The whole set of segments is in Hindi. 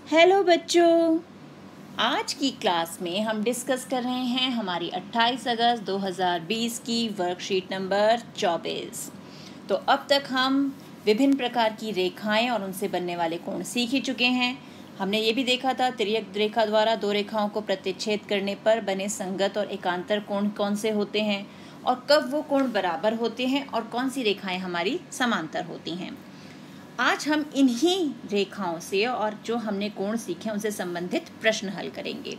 हेलो बच्चों, आज की क्लास में हम डिस्कस कर रहे हैं हमारी 28 अगस्त 2020 की वर्कशीट नंबर 24। तो अब तक हम विभिन्न प्रकार की रेखाएं और उनसे बनने वाले कोण सीख ही चुके हैं। हमने ये भी देखा था तिर्यक रेखा द्वारा दो रेखाओं को प्रतिच्छेद करने पर बने संगत और एकांतर कोण कौन से होते हैं और कब वो कोण बराबर होते हैं और कौन सी रेखाएं हमारी समांतर होती हैं। आज हम इन्हीं रेखाओं से और जो हमने कोण सीखे उनसे संबंधित प्रश्न हल करेंगे।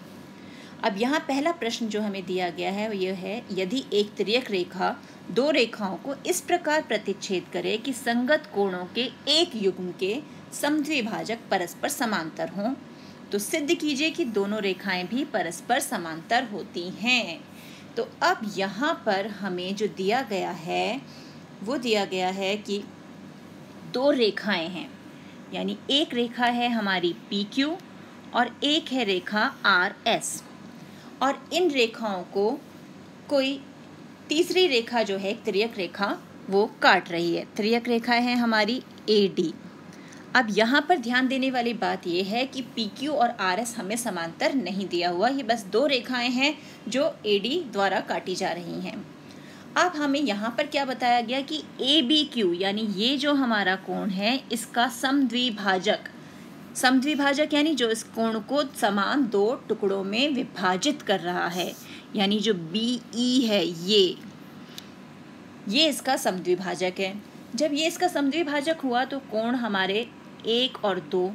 अब यहाँ पहला प्रश्न जो हमें दिया गया है वो यह है, यदि एक तिर्यक रेखा दो रेखाओं को इस प्रकार प्रतिच्छेद करे कि संगत कोणों के एक युग्म के समद्विभाजक परस्पर समांतर हों, तो सिद्ध कीजिए कि दोनों रेखाएं भी परस्पर समांतर होती हैं। तो अब यहाँ पर हमें जो दिया गया है वो दिया गया है कि दो रेखाएं हैं, यानी एक रेखा है हमारी PQ और एक है रेखा RS, और इन रेखाओं को कोई तीसरी रेखा जो है तिर्यक रेखा वो काट रही है। तिर्यक रेखा है हमारी AD। अब यहाँ पर ध्यान देने वाली बात यह है कि PQ और RS हमें समांतर नहीं दिया हुआ, ये बस दो रेखाएं हैं जो AD द्वारा काटी जा रही हैं। अब हमें यहाँ पर क्या बताया गया कि ABQ यानी ये जो हमारा कोण है इसका समद्विभाजक यानी जो इस कोण को समान दो टुकड़ों में विभाजित कर रहा है, यानी जो BE है ये इसका समद्विभाजक है। जब ये इसका समद्विभाजक हुआ तो कोण हमारे 1 और 2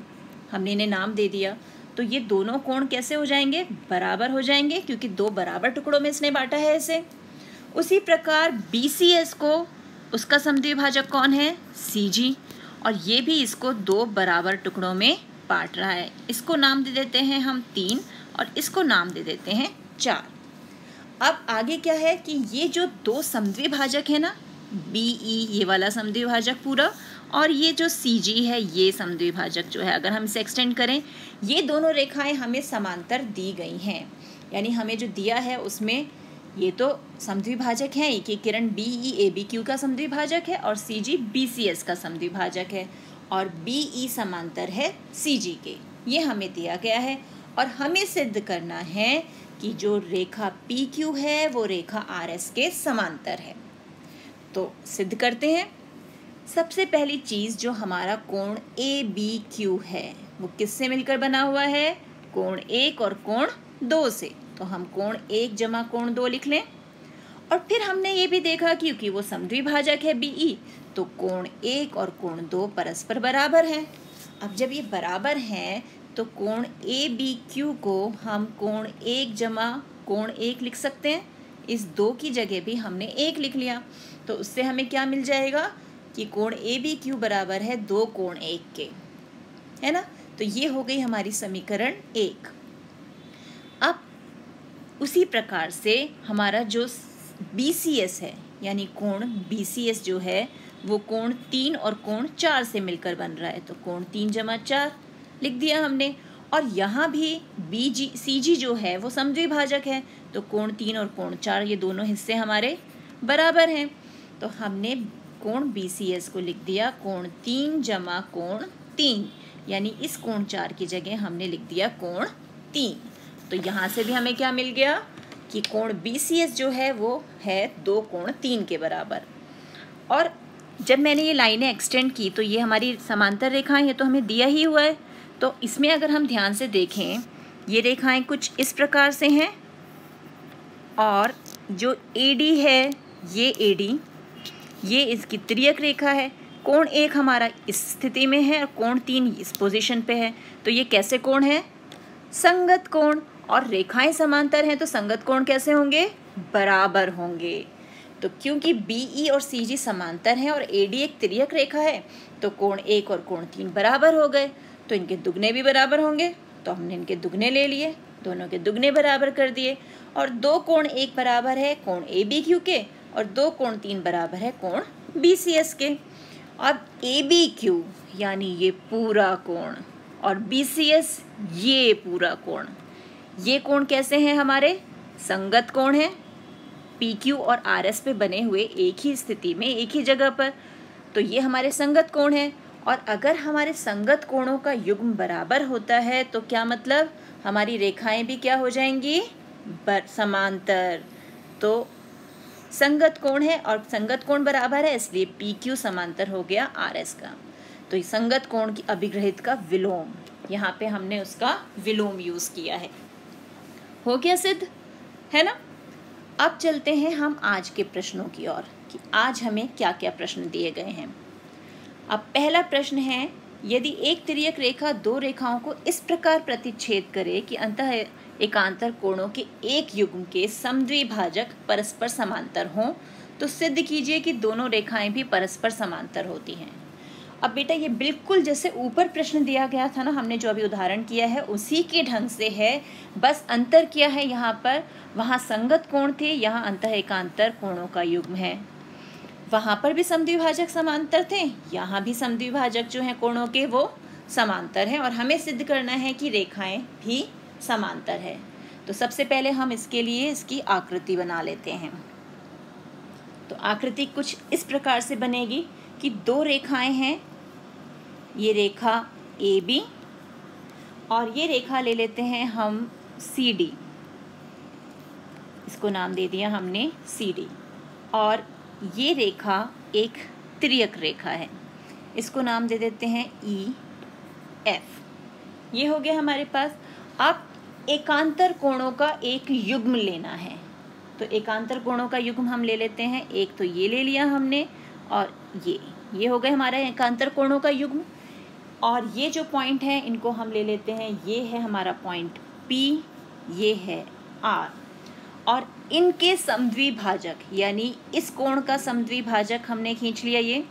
हमने इन्हें नाम दे दिया, तो ये दोनों कोण कैसे हो जाएंगे? बराबर हो जाएंगे, क्योंकि दो बराबर टुकड़ों में इसने बांटा है इसे। उसी प्रकार BCS को उसका समद्विभाजक कौन है? CG, और ये भी इसको दो बराबर टुकड़ों में बांट रहा है। इसको नाम दे देते हैं हम 3 और इसको नाम दे देते हैं 4। अब आगे क्या है कि ये जो दो समद्विभाजक है ना, BE ये वाला समद्विभाजक पूरा और ये जो CG है ये समद्विभाजक जो है, अगर हम इसे एक्सटेंड करें, ये दोनों रेखाएं हमें समांतर दी गई हैं। यानी हमें जो दिया है उसमें ये तो समद्विभाजक है, एक किरण BE ABQ का समद्विभाजक है और CG BCS का समद्विभाजक है, और BE समांतर है CG के। ये हमें दिया गया है और हमें सिद्ध करना है कि जो रेखा PQ है वो रेखा RS के समांतर है। तो सिद्ध करते हैं। सबसे पहली चीज़, जो हमारा कोण ABQ है वो किससे मिलकर बना हुआ है? कोण 1 और कोण 2 से। तो हम कोण 1 जमा कोण 2 लिख लें। और फिर हमने ये भी देखा कि क्योंकि वो समद्विभाजक है BE, तो कोण 1 और कोण 2 परस्पर बराबर हैं। अब जब ये बराबर हैं तो कोण ABQ को हम कोण 1 जमा कोण 1 लिख सकते हैं। इस 2 की जगह भी हमने 1 लिख लिया, तो उससे हमें क्या मिल जाएगा कि कोण ABQ बराबर है 2 कोण 1 के, है ना। तो ये हो गई हमारी समीकरण 1। अब उसी प्रकार से हमारा जो BCS है, यानी कोण BCS जो है वो कोण 3 और कोण 4 से मिलकर बन रहा है, तो कोण 3 जमा 4 लिख दिया हमने। और यहाँ भी CG जो है वो समद्विभाजक है, तो कोण 3 और कोण 4 ये दोनों हिस्से हमारे बराबर हैं, तो हमने कोण BCS को लिख दिया कोण 3 जमा कोण 3, यानी इस कोण 4 की जगह हमने लिख दिया कोण 3। तो यहाँ से भी हमें क्या मिल गया कि कोण BCS जो है वो है 2 कोण 3 के बराबर। और जब मैंने ये लाइनें एक्सटेंड की तो ये हमारी समांतर रेखाएं, ये तो हमें दिया ही हुआ है। तो इसमें अगर हम ध्यान से देखें, ये रेखाएं कुछ इस प्रकार से हैं, और जो AD है ये AD, ये इसकी तिर्यक रेखा है। कोण 1 हमारा इस स्थिति में है और कोण 3 इस पोजीशन पे है, तो ये कैसे कोण है? संगत कोण। और रेखाएं समांतर हैं तो संगत कोण कैसे होंगे? बराबर होंगे। तो क्योंकि BE और CG समांतर हैं और AD एक तिर्यक रेखा है, तो कोण 1 और कोण 3 बराबर हो गए, तो इनके दुगने भी बराबर होंगे। तो हमने इनके दुगने ले लिए, दोनों के दुगने बराबर कर दिए, और 2 कोण 1 बराबर है कोण ABQ के और 2 कोण 3 बराबर है कोण BCS के। अब ABQ यानी ये पूरा कोण और BCS ये पूरा कोण, ये कोण कैसे हैं? हमारे संगत कोण हैं, PQ और RS पे बने हुए एक ही स्थिति में एक ही जगह पर, तो ये हमारे संगत कोण हैं। और अगर हमारे संगत कोणों का युग्म बराबर होता है तो क्या मतलब, हमारी रेखाएं भी क्या हो जाएंगी, समांतर। तो संगत कोण है और संगत कोण बराबर है, इसलिए PQ समांतर हो गया RS का। तो संगत कोण की अभिग्रहित का विलोम, यहाँ पे हमने उसका विलोम यूज किया है। हो गया सिद्ध, है ना। अब चलते हैं हम आज के प्रश्नों की ओर कि आज हमें क्या क्या प्रश्न दिए गए हैं। अब पहला प्रश्न है, यदि एक तिर्यक रेखा दो रेखाओं को इस प्रकार प्रतिच्छेद करे कि अंतः एकांतर कोणों के एक युग्म के समद्विभाजक परस्पर समांतर हों, तो सिद्ध कीजिए कि दोनों रेखाएं भी परस्पर समांतर होती हैं। अब बेटा ये बिल्कुल जैसे ऊपर प्रश्न दिया गया था ना, हमने जो अभी उदाहरण किया है उसी के ढंग से है, बस अंतर किया है यहाँ पर, वहाँ संगत कोण थे, यहाँ अंतः एकांतर कोणों का युग्म है। वहाँ पर भी समद्विभाजक समांतर थे, यहाँ भी समद्विभाजक जो हैं कोणों के वो समांतर हैं, और हमें सिद्ध करना है कि रेखाएं भी समांतर है। तो सबसे पहले हम इसके लिए इसकी आकृति बना लेते हैं। तो आकृति कुछ इस प्रकार से बनेगी कि दो रेखाएं हैं, ये रेखा AB और ये रेखा ले लेते हैं हम CD, इसको नाम दे दिया हमने CD, और ये रेखा एक तिर्यक रेखा है, इसको नाम दे देते हैं EF। ये हो गया हमारे पास। अब एकांतर कोणों का एक युग्म लेना है, तो एकांतर कोणों का युग्म हम ले लेते हैं, एक तो ये ले लिया हमने, और ये हो गए हमारे एकांतर कोणों का युग्म। और ये जो पॉइंट है इनको हम ले लेते हैं, ये है हमारा पॉइंट P, ये है R, और इनके समद्विभाजक यानी इस कोण का समद्विभाजक हमने खींच लिया, ये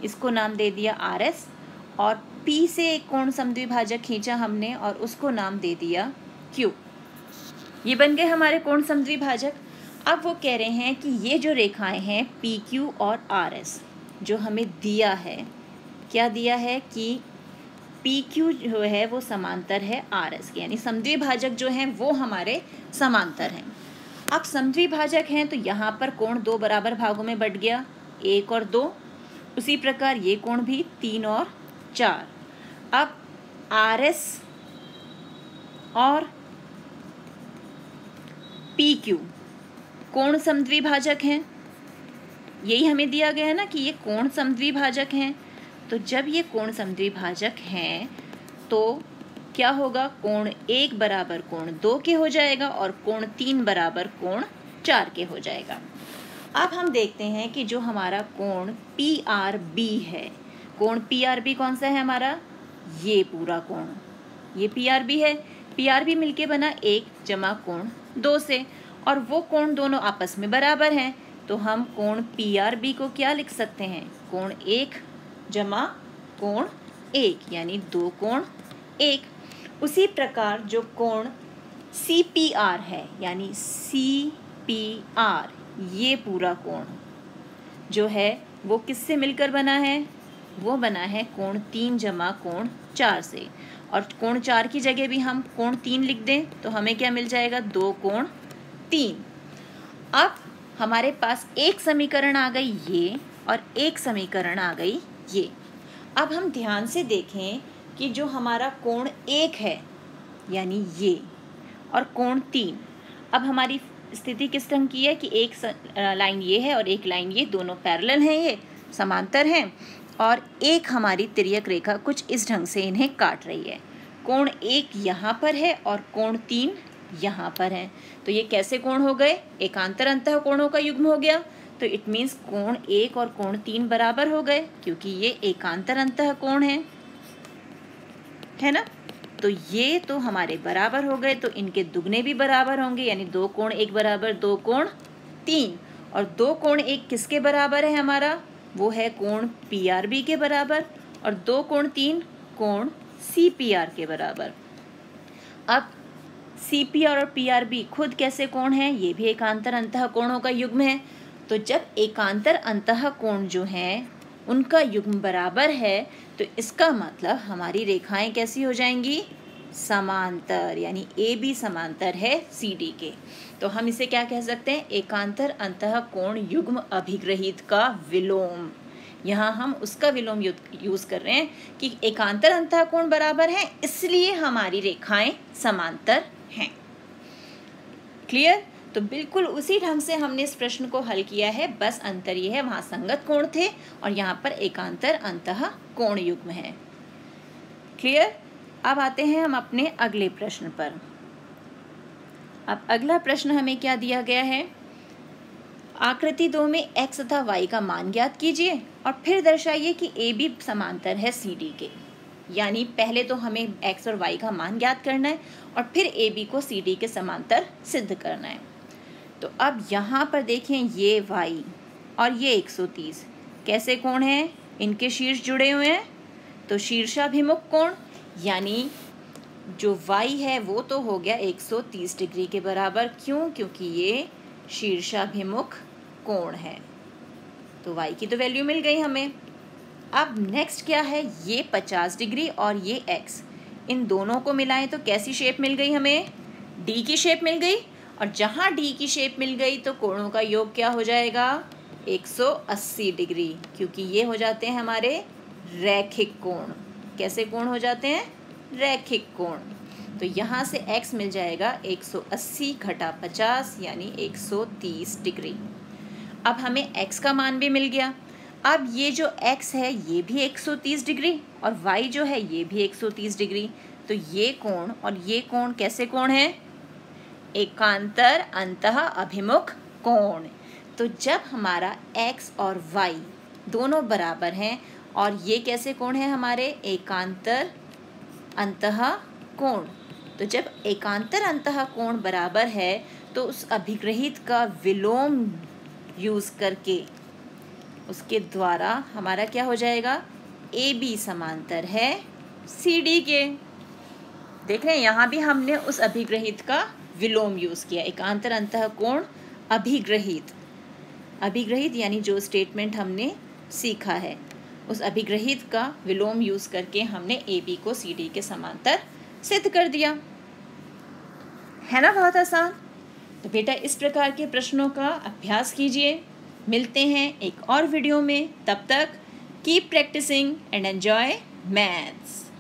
इसको नाम दे दिया RS, और P से एक कोण समद्विभाजक खींचा हमने और उसको नाम दे दिया Q। ये बन गए हमारे कोण समद्विभाजक। अब वो कह रहे हैं कि ये जो रेखाएं हैं PQ और RS जो हमें दिया है, क्या दिया है कि PQ जो है वो समांतर है RS के, यानी समद्विभाजक जो हैं वो हमारे समांतर हैं। अब समद्विभाजक हैं तो यहाँ पर कोण दो बराबर भागों में बट गया, 1 और 2, उसी प्रकार ये कोण भी 3 और 4। अब RS और PQ कोण समद्विभाजक हैं, यही हमें दिया गया है ना कि ये कोण समद्विभाजक हैं। तो जब ये कोण समद्विभाजक हैं तो क्या होगा, कोण 1 बराबर कोण 2 के हो जाएगा और कोण 3 बराबर कोण 4 के हो जाएगा। अब हम देखते हैं कि जो हमारा कोण PRB है, कोण PRB कौन सा है हमारा, ये पूरा कोण, ये PRB है। PRB मिलके बना 1 जमा कोण 2 से, और वो कोण दोनों आपस में बराबर हैं, तो हम कोण PRB को क्या लिख सकते हैं, कोण 1 जमा कोण 1, यानी 2 कोण 1। उसी प्रकार जो कोण CPR है, यानी CPR, ये पूरा कोण जो है वो किससे मिलकर बना है, वो बना है कोण 3 जमा कोण 4 से, और कोण 4 की जगह भी हम कोण 3 लिख दें तो हमें क्या मिल जाएगा, 2 कोण 3। अब हमारे पास एक समीकरण आ गई ये, और एक समीकरण आ गई ये। अब हम ध्यान से देखें कि जो हमारा कोण 1 है यानी ये, और कोण 3, अब हमारी स्थिति किस ढंग की है कि एक लाइन ये है और एक लाइन ये, दोनों पैरेलल हैं, ये समांतर हैं, और एक हमारी तिर्यक रेखा कुछ इस ढंग से इन्हें काट रही है। कोण 1 यहाँ पर है और कोण 3 यहाँ पर है, तो ये कैसे कोण हो गए, एकांतर अंतः कोणों का युग्म हो गया। तो इट मीन्स कोण 1 और कोण 3 बराबर हो गए, क्योंकि ये एकांतर अंतः कोण है ना। तो ये तो हमारे बराबर हो गए, तो इनके दुगने भी बराबर होंगे, यानी 2 कोण 1 बराबर 2 कोण 3, और 2 कोण 1 किसके बराबर है हमारा, वो है कोण PRB के बराबर, और 2 कोण 3 कोण CPR के बराबर। अब CPR और PRB खुद कैसे कोण हैं, ये भी एकांतर अंतः कोणों का युग्म है। तो जब एकांतर अंतः कोण जो हैं उनका युग्म बराबर है, तो इसका मतलब हमारी रेखाएं कैसी हो जाएंगी, समांतर, यानी AB समांतर है CD के। तो हम इसे क्या कह सकते हैं, एकांतर अंतः कोण युग्म अभिग्रहित का विलोम, यहाँ हम उसका विलोम यूज कर रहे हैं कि एकांतर अंतःकोण बराबर है, इसलिए हमारी रेखाएं समांतर हैं। क्लियर? तो बिल्कुल उसी ढंग से हमने इस प्रश्न को हल किया है, बस अंतर ये है, वहां संगत कोण थे और यहाँ पर एकांतर अंतःकोण युग्म है। क्लियर? अब आते हैं हम अपने अगले प्रश्न पर। अब अगला प्रश्न हमें क्या दिया गया है? आकृति 2 में x तथा y का मान ज्ञात कीजिए और फिर दर्शाइए कि AB समांतर है CD के। यानी पहले तो हमें x और y का मान ज्ञात करना है और फिर AB को CD के समांतर सिद्ध करना है। तो अब यहाँ पर देखें, ये y और ये 130 कैसे कोण हैं? इनके शीर्ष जुड़े हुए हैं, तो शीर्षाभिमुख कोण, यानी जो y है वो तो हो गया 130 डिग्री के बराबर। क्यों? क्योंकि ये शीर्षाभिमुख कोण है। तो y की तो वैल्यू मिल गई हमें। अब नेक्स्ट क्या है? ये 50 डिग्री और ये x, इन दोनों को मिलाएं तो कैसी शेप मिल गई हमें? D की शेप मिल गई। और जहाँ D की शेप मिल गई तो कोणों का योग क्या हो जाएगा? 180 डिग्री, क्योंकि ये हो जाते हैं हमारे रैखिक कोण। कैसे कोण हो जाते हैं? रैखिक कोण। तो यहाँ से x मिल जाएगा 180 घटा 50 यानी 130 डिग्री। अब हमें x का मान भी मिल गया। अब ये जो x है ये भी 130 डिग्री और y जो है ये भी 130 डिग्री। तो ये कोण और ये कोण कैसे कोण है? एकांतर अंतः अभिमुख कोण। तो जब हमारा x और y दोनों बराबर हैं और ये कैसे कोण है हमारे? एकांतर अंतः कोण। तो जब एकांतर अंतः कोण बराबर है तो उस अभिग्रहित का विलोम यूज करके उसके द्वारा हमारा क्या हो जाएगा? AB समांतर है CD के। देख रहे हैं, यहाँ भी हमने उस अभिग्रहित का विलोम यूज किया। एकांतर अंतः कोण अभिग्रहित, अभिग्रहित यानी जो स्टेटमेंट हमने सीखा है उस अभिग्रहित का विलोम यूज करके हमने AB को CD के समांतर सिद्ध कर दिया। है ना बहुत आसान? तो बेटा इस प्रकार के प्रश्नों का अभ्यास कीजिए। मिलते हैं एक और वीडियो में, तब तक keep practising and enjoy maths.